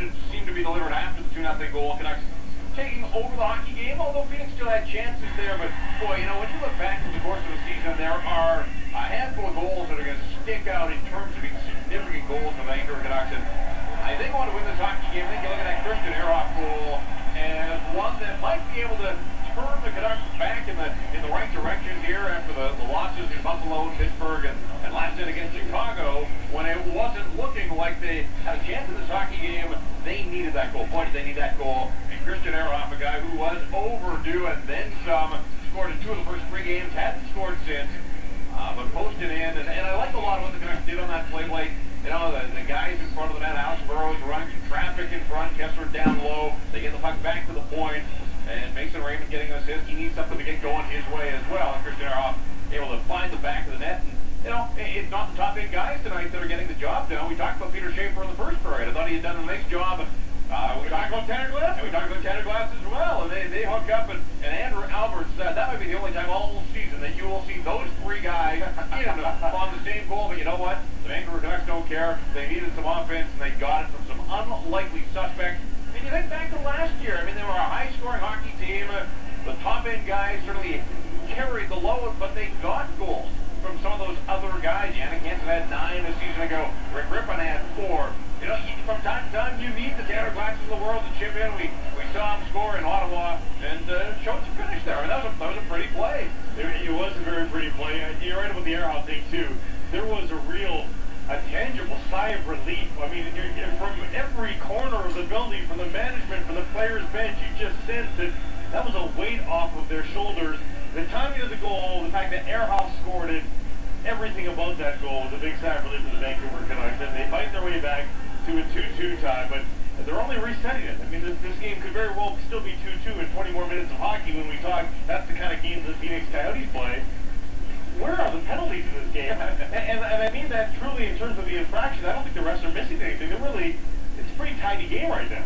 message seemed to be delivered after the 2-0 goal. Canucks taking over the hockey game, although Phoenix still had chances there. But, boy, you know, when you look back over the course of the season, there are a handful of goals that are going to stick out in terms of being significant goals for the Vancouver Canucks. And I think want to win this hockey game. I think you look at that Christian Ehrhoff goal as one that might be able to turn the Canucks back in the right direction here after the losses in Buffalo, Pittsburgh, and last night against Chicago, when it wasn't looking like they had a chance in this hockey game. They needed that goal. Boy, did they need that goal. And Christian Ehrhoff, a guy who was overdue and then some, scored in 2 of the first 3 games, hadn't scored since, but posted in. And I like a lot of what the Canucks did on that play. Like, you know, the guys in front of the net, Alex Burrows running traffic in front, Kessler down low. They get the puck back to the point, and Mason Raymond getting an assist. He needs something to get going his way as well. And Christian Ehrhoff able to find the back of the net. And, you know, it's not the top 8 guys tonight that are getting the job done. We talked about Peter Schaefer in the first period. I thought he had done a nice job. We talked about Tanner Glass. And we talked about Tanner Glass as well. And they hook up. And Andrew Alberts, that might be the only time all season that you will see those 3 guys on the same goal. But you know what? The Vancouver Canucks don't care. They needed some offense, and they got it from some unlikely suspects. And you think back to last year. I mean, they were a high-scoring hockey team. The top-end guys certainly carried the load, but they got goals from some of those other guys. Yannick Hansen had 9 a season ago. Rick Rippon had 4. You know, from time to time, you need the Tanner Glasses of the world to chip in. We saw him score in Ottawa and showed some finish there. I mean, that was a pretty play. It was a very pretty play. You're right about the Ehrhoff thing, too. There was a tangible sigh of relief. I mean, from every corner of the building, from the management, from the players' bench, you just sensed that was a weight off of their shoulders. The timing of the goal, the fact that Ehrhoff scored it, everything about that goal was a big sigh of relief for the Vancouver Canucks. And they fight their way back to a 2-2 tie, but they're only resetting it. I mean, this game could very well still be 2-2 in 20 more minutes of hockey when we talk. That's the kind of games the Phoenix Coyotes play. Where are the penalties in this game? and I mean that truly in terms of the infraction. I don't think the refs are missing anything. It's a pretty tidy game right now.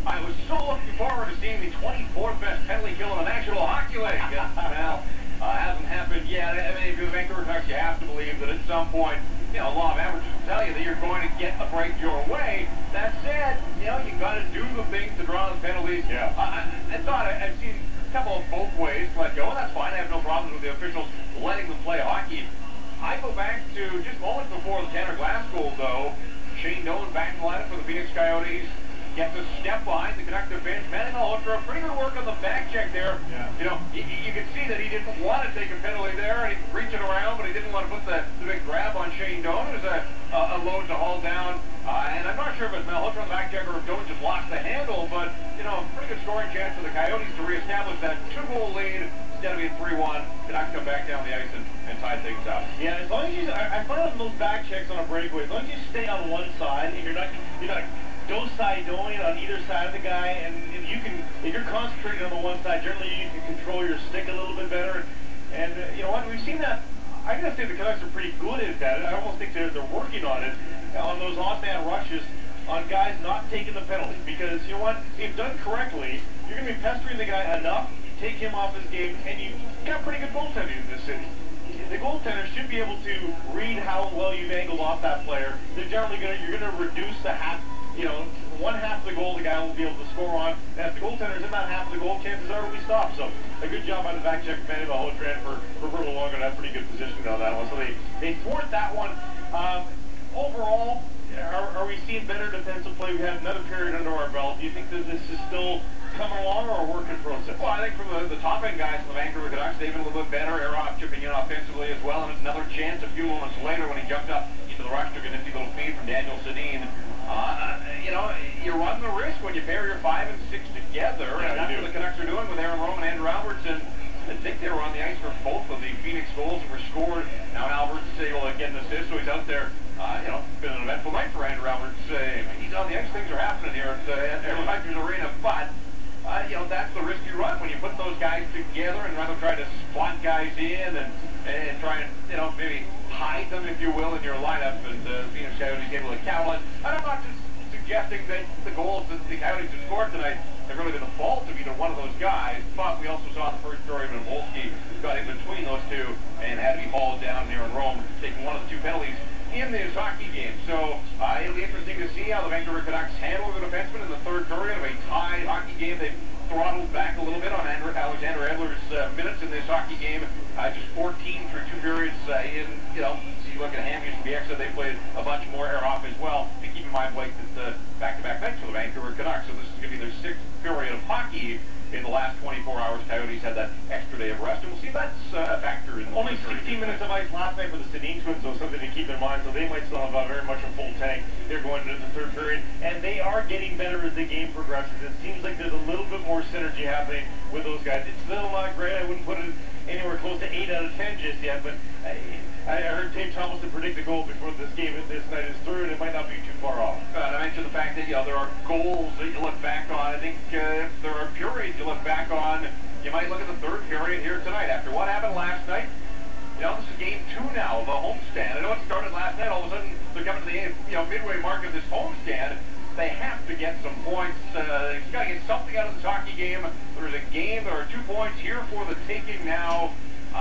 I was so looking forward to seeing the 24th best penalty kill in the National Hockey League. Well, hasn't happened yet. I mean, if you're the Vancouver Canucks, you have to believe that at some point, you know, law of averages will tell you that you're going to get a break your way. That said, you know, you got to do the things to draw the penalties. Yeah. I thought I've seen a couple of both ways to let go, and that's fine. I have no problems with the officials letting them play hockey. I go back to just moments before the Tanner Glass goal, though. Shane Doan back in the lineup for the Phoenix Coyotes. Gets a step behind the Canucks bench. Manning Malhotra, pretty good work on the back check there. Yeah. You know, you could see that he didn't want to take a penalty there, and he's reaching around, but he didn't want to put the big grab on Shane Doan. It was a load to haul down. And I'm not sure if it's Malhotra on the back check or if Doan just lost the handle, but, you know, pretty good scoring chance for the Coyotes to reestablish that 2-goal lead instead of being 3-1. Canucks come back down the ice and tie things up. Yeah, as long as you, I find on those back checks on a breakaway, as long as you stay on one side and you're not do-side-doing on either side of the guy, and you can, if you're concentrating on the one side, generally you can control your stick a little bit better. And you know what, we've seen that. I'm going to say the Canucks are pretty good at that. I almost think they're working on it, on those off-man rushes, on guys not taking the penalty. Because, you know what, if done correctly, you're going to be pestering the guy enough, take him off his game, and you've got pretty good goaltending in this city. The goaltender should be able to read how well you've angled off that player. They're generally you're going to reduce the half. You know, one half of the goal the guy will be able to score on. And if the goaltender's in that half of the goal, chances are we stop. So a good job on the back check, Manning Malhotra, for Bruno Longer. That's pretty good positioning on that one. So they thwart that one. Overall, are we seeing better defensive play? We have another period under our belt. Do you think that this is still coming along or a work in process? Well, I think from the top-end guys from the Vancouver Canucks, they've been a little bit better. Ehrhoff chipping in offensively as well. And another chance a few moments later when he jumped up into the rush, took a nifty little feed from Daniel Sedin. You know, you run the risk when you pair your 5 and 6 together, and that's what the Canucks are doing with Aaron Rome and Andrew Alberts. And I think they were on the ice for both of the Phoenix goals that were scored. Now Alberts is able to get an assist, so he's out there. You know, it's been an eventful night for Andrew Alberts. He's on the ice, things are happening here at Rogers Arena, but you know, that's the risk you run when you put those guys together and rather try to slot guys in and try and, you know, maybe hide them, if you will, in your lineup. And Phoenix Coyotes able to capitalize. And I'm not just suggesting that the goals that the Coyotes have scored tonight have really been the fault of either one of those guys, but we also saw in the first story when Wolski got in between those two and had to be hauled down there in Rome, taking one of the 2 penalties in this hockey game. So it'll be interesting to see how the Vancouver Canucks handle the defensemen in the third period of a tied hockey game. They've throttled back a little bit on Alexander Edler's minutes in this hockey game. Just 14 through 2 periods in, you know, you look at Hamhuis and PHX, they played a bunch more air off as well. And keep in mind, Blake, that back-to-back nights for the Vancouver Canucks, so this is going to be their 6th period of hockey in the last 24 hours. Coyotes had that extra day of rest, and we'll see if that's a factor in the only 16 minutes of ice last night for the Sedin Twins, so something to keep in mind. So they might still have very much a full tank. They're going into the third period, and they are getting better as the game progresses. It seems like there's a little bit more synergy happening with those guys. It's still not great. I wouldn't put it anywhere close to 8 out of 10 just yet, but I heard Dave Thomason predict a goal before this game this night is through, and it might not be too far off. I mentioned the fact that, you know, there are goals that you look back on. I think if there are periods you look back on, you might look at the third period here tonight. After what happened last night, you know, this is game 2 now of a homestand. I know it started last night. All of a sudden, they're coming to the midway mark of this homestand. They have to get some points. You've got to get something out of this hockey game. There's a game. There are 2 points here for the taking now.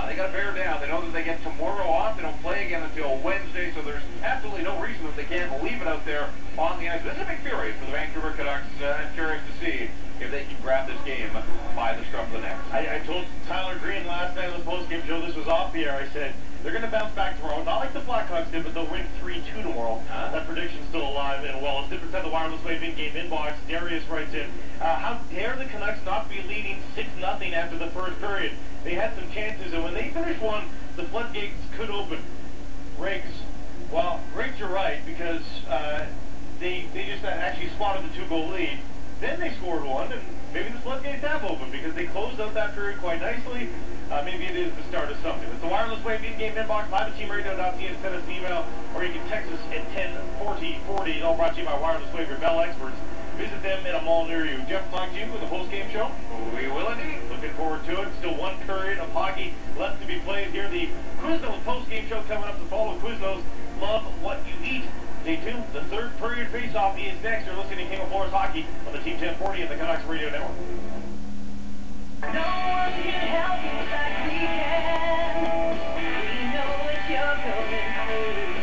They got to bear down. They know that they get tomorrow off. They don't play again until Wednesday, so there's absolutely no reason that they can't leave it out there on the ice. This is a big period for the Vancouver Canucks. I'm curious to see if they can grab this game by the scruff of the neck. I told Tyler Green last night on the post-game show, this was off the air, I said, they're going to bounce back tomorrow. Not like the Blackhawks did, but they'll win 3-2 tomorrow. That prediction's still alive and well. It's different at the Wireless Wave in-game inbox. Darius writes in, how dare the Canucks not be leading 6-0 after the first period? They had some chances, and when they finished one, the floodgates could open. Riggs. Well, Riggs, you're right, because they just actually spotted the 2-goal lead. Then they scored one, and maybe the floodgates have opened because they closed out that period quite nicely. Maybe it is the start of something. It's the Wireless Wave in-game inbox, live at teamradio.ca to send us an email, or you can text us at 104040. All brought to you by Wireless Wave, your Bell experts. Visit them in a mall near you. Jeff, talk to you with the post-game show. We will indeed. Looking forward to it. Still 1 period of hockey left to be played here. The Quiznos post-game show coming up to follow. Quiznos, love what you eat. Stay tuned. The third period face-off is next. You're listening to King of Floors Hockey on the Team 1040 and the Canucks Radio Network. No one can help you like we can. We know what you're going through.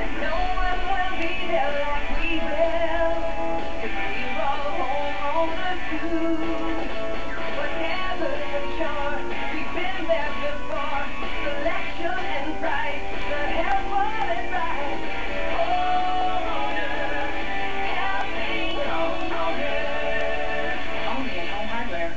And no one will be there like we will. 'Cause we're all homeowners too. Whatever the chart, we've been there before. Selection and price, the help of it right. Homeowners, helping homeowners. Only at Home Hardware.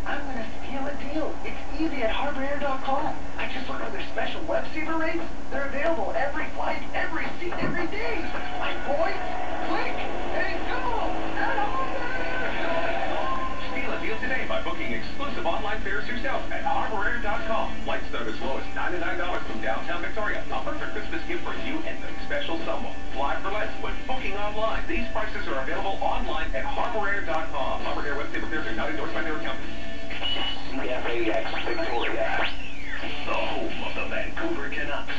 I'm going to steal a deal. It's easy at harbor.com. I just looked at their special web seater rates. They're available every flight, every seat, every day. My boy, click and go at Harbor. Steal a deal today by booking exclusive online fares yourself at harbor.com. Flights start as low as $99 from downtown Victoria. A perfect Christmas gift for you and the special someone. Fly for less when booking online. These prices are available online at harbor.com. Harbor Air website fares are not endorsed by their accountants. PHX Victoria, the home of the Vancouver Canucks.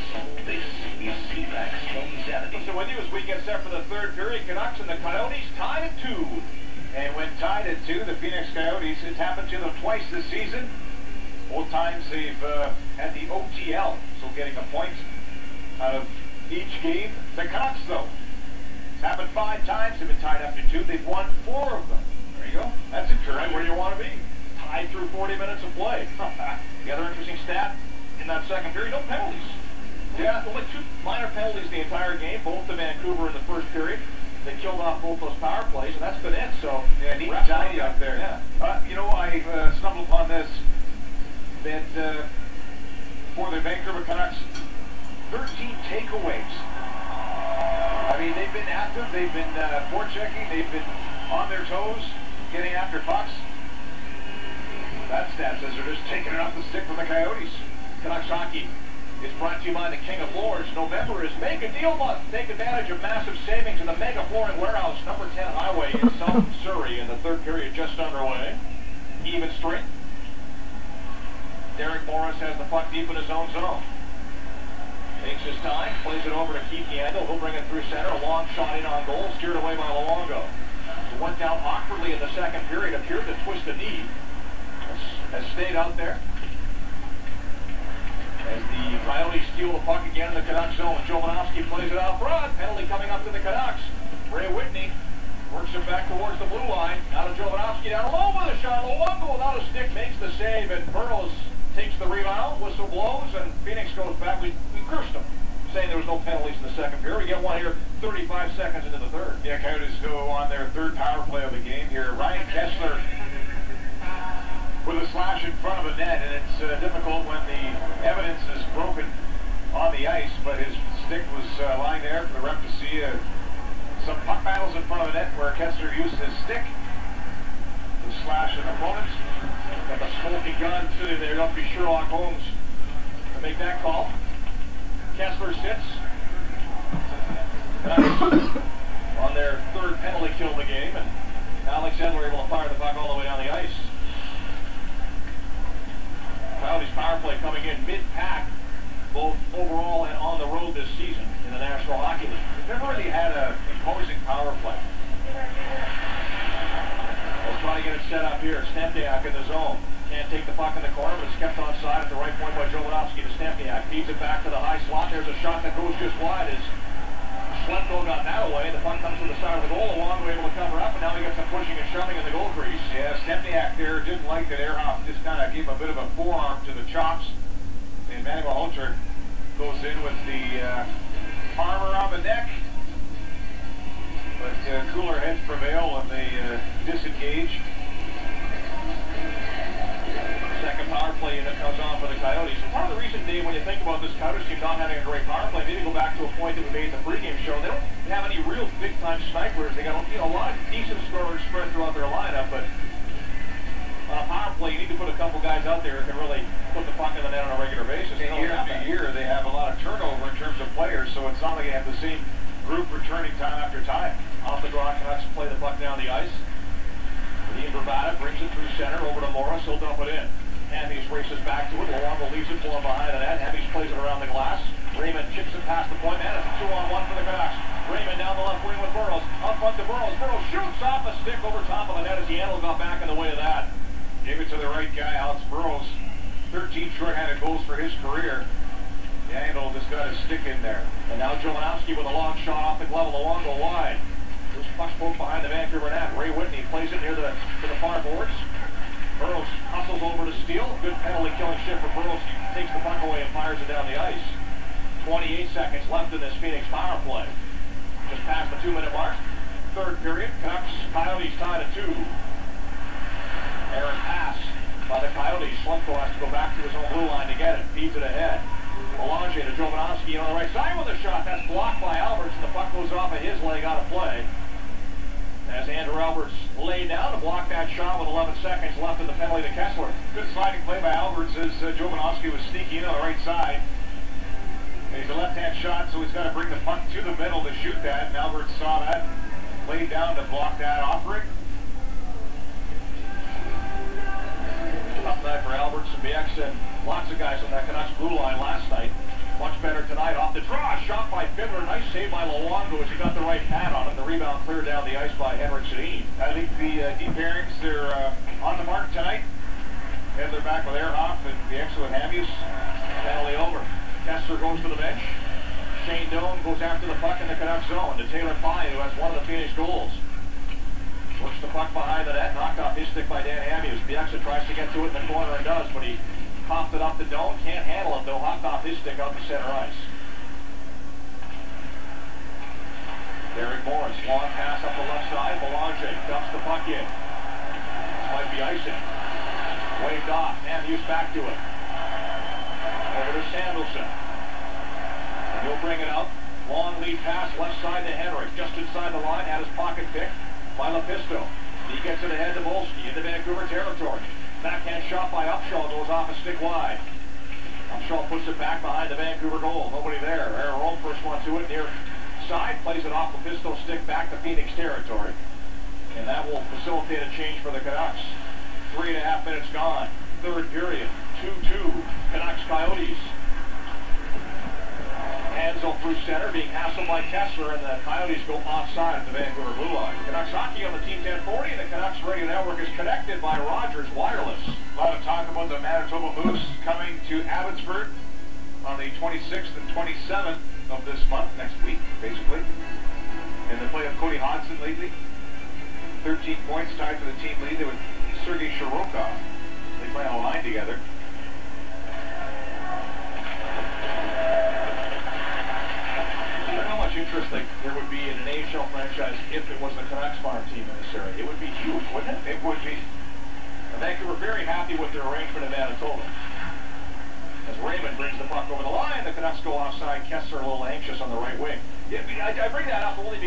This is PHX 1070. So with you as we get set for the third period, Canucks and the Coyotes tied at 2. And when tied at 2, the Phoenix Coyotes, it's happened to them twice this season. Both times they've had the OTL, so getting a point out of each game. The Canucks, though, it's happened 5 times. They've been tied up to 2. They've won 4 of them. There you go. That's right where you want to be. Tied through 40 minutes of play. The other interesting stat in that second period, no penalties. Yeah, only 2 minor penalties the entire game, both to Vancouver in the first period. They killed off both those power plays, and that's been it. So, yeah, neat and tidy out there. Yeah. You know, I stumbled upon this, that for the Vancouver Canucks, 13 takeaways. I mean, they've been active, they've been forechecking, they've been on their toes, getting after pucks. That stat says they're just taking it off the stick from the Coyotes. Canucks hockey is brought to you by the King of Floors. November is Make a Deal month. Take advantage of massive savings in the Mega Flooring Warehouse, number 10 Highway in South Surrey. And the third period just underway. Even strength. Derek Morris has the puck deep in his own zone. Takes his time, plays it over to Keith Yandel. He'll bring it through center. A long shot in on goal, steered away by Luongo. He went down awkwardly in the second period, appeared to twist a knee. Has stayed out there. As the Coyotes steal the puck again in the Canucks zone. Jovanovski plays it out front. Penalty coming up to the Canucks. Ray Whitney works it back towards the blue line. Now to Jovanovski down low with a shot. Luongo without a stick makes the save, and Burrows takes the rebound. Whistle blows, and Phoenix goes back. We cursed them, saying there was no penalties in the second period. We get one here 35 seconds into the third. Yeah, Coyotes go on their third power play of the game here. Ryan Kessler with a slash in front of a net, and it's difficult when the evidence is broken on the ice, but his stick was lying there for the ref to see. Some puck battles in front of the net where Kessler used his stick to slash an opponent. Got the smoking gun sitting there. Don't be Sherlock Holmes to make that call. Kessler sits. On their third penalty kill of the game, and Alex Edler able to fire the puck all the way down the ice. Coyotes power play coming in mid-pack, both overall and on the road this season in the National Hockey League. They've never really had an imposing power play. We'll try to get it set up here. Stempniak in the zone. Can't take the puck in the corner, but it's kept onside at the right point by Jovanovski to Stempniak. Feeds it back to the high slot. There's a shot that goes just wide as Schlemko got that away. The puck comes to the side of the goal. Luongo able to cover up, and now he gets some pushing and shoving in the goal crease. Yeah, Stempniak there didn't like that Ehrhoff just kind of gave him a bit of a forearm to the chops. And Manuel Holter goes in with the arm around the neck. But cooler heads prevail when they disengage. Second power play unit comes on for the Coyotes. And part of the reason, Dave, when you think about this Coyotes team not having a great power play, maybe go back to a point that we made in the pregame show. They don't have any real big-time snipers. They got a lot of decent scorers spread throughout their lineup, but on a power play, you need to put a couple guys out there who can really put the puck in the net on a regular basis. And year after year, they have a lot of turnover in terms of players, so it's not like they have the same group returning time after time. Off the draw, Canucks play the puck down the ice. Dean Bravada brings it through center over to Morris. He'll dump it in. Hammies races back to it. Luongo leaves it for him behind the net. Hammies plays it around the glass. Raymond chips it past the point man. It's a 2-on-1 for the Canucks. Raymond down the left wing with Burrows. Up front to Burrows. Burrows shoots off a stick over top of the net as Yandel got back in the way of that. Gave it to the right guy, Alex Burrows. 13 shorthanded goals for his career. Yandel just got his stick in there. And now Jovanovski with a long shot off the glove of Luongo wide. This puck poked behind the Vancouver net. Ray Whitney plays it near to the far boards. Burrows hustles over to steal. Good penalty killing shift for Burrows. Takes the puck away and fires it down the ice. 28 seconds left in this Phoenix power play. Just past the 2-minute mark. Third period. Canucks, Coyotes tied at 2. Aaron pass by the Coyotes. Schlemko has to go back to his own blue line to get it. Feeds it ahead. Melange to Jovanovski on the right side with a shot. That's blocked by Alberts, and the puck goes off of his leg out of play. As Andrew Alberts laid down to block that shot with 11 seconds left in the penalty to Kessler. Good sliding play by Alberts as Jovanovski was sneaking in on the right side. And he's a left-hand shot, so he's got to bring the puck to the middle to shoot that. And Alberts saw that, laid down to block that offering. Tough night for Alberts and BX and lots of guys on that Canucks blue line last night. Much better tonight. Off the draw, shot by Fiddler. Nice save by Luongo as he got the right pad on him. The rebound cleared down the ice by Henrik Sedin. I think the deep pairings, they're on the mark tonight. Edler back with Ehrhoff and the extra with Hammies. Penalty over. Kessler goes to the bench. Shane Doan goes after the puck in the Canucks zone to Taylor Fine, who has one of the Phoenix goals. Works the puck behind the net, knocked off his stick by Dan Hammies. Bieksa tries to get to it in the corner and does, but he popped it up to Doan. Can't handle it though. Hopped off his stick out to center ice. Derek Morris, long pass up the left side. Melange dumps the puck in. This might be icing. Waved off. Hammies back to it. Over to Sandelson. And he'll bring it out. Long lead pass left side to Henrik. Just inside the line. Had his pocket picked by Lepisto. He gets it ahead to Volsky into Vancouver territory. Backhand shot by Upshaw goes off a stick wide. Upshaw puts it back behind the Vancouver goal. Nobody there. Aaron Rome first one to it near side. Plays it off Lepisto stick back to Phoenix territory. And that will facilitate a change for the Canucks. 3.5 minutes gone. Third period. 2-2. Canucks Coyotes. Hansel through center, being hassled by Kessler, and the Coyotes go offside at the Vancouver blue line. Canucks hockey on the Team 1040, and the Canucks radio network is connected by Rogers Wireless. A lot of talk about the Manitoba Moose coming to Abbotsford on the 26th and 27th of this month, next week, basically. And the play of Cody Hodgson lately. 13 points tied for the team lead. They with Sergei Shirokov. They play on a line together. How much interest there would be in an AHL franchise if it was the Canucks farm team in this area? It would be huge, wouldn't it? It would be. And Vancouver very happy with their arrangement in Manitoba. As Raymond brings the puck over the line, the Canucks go offside. Kessler a little anxious on the right wing. Yeah, I bring that up only because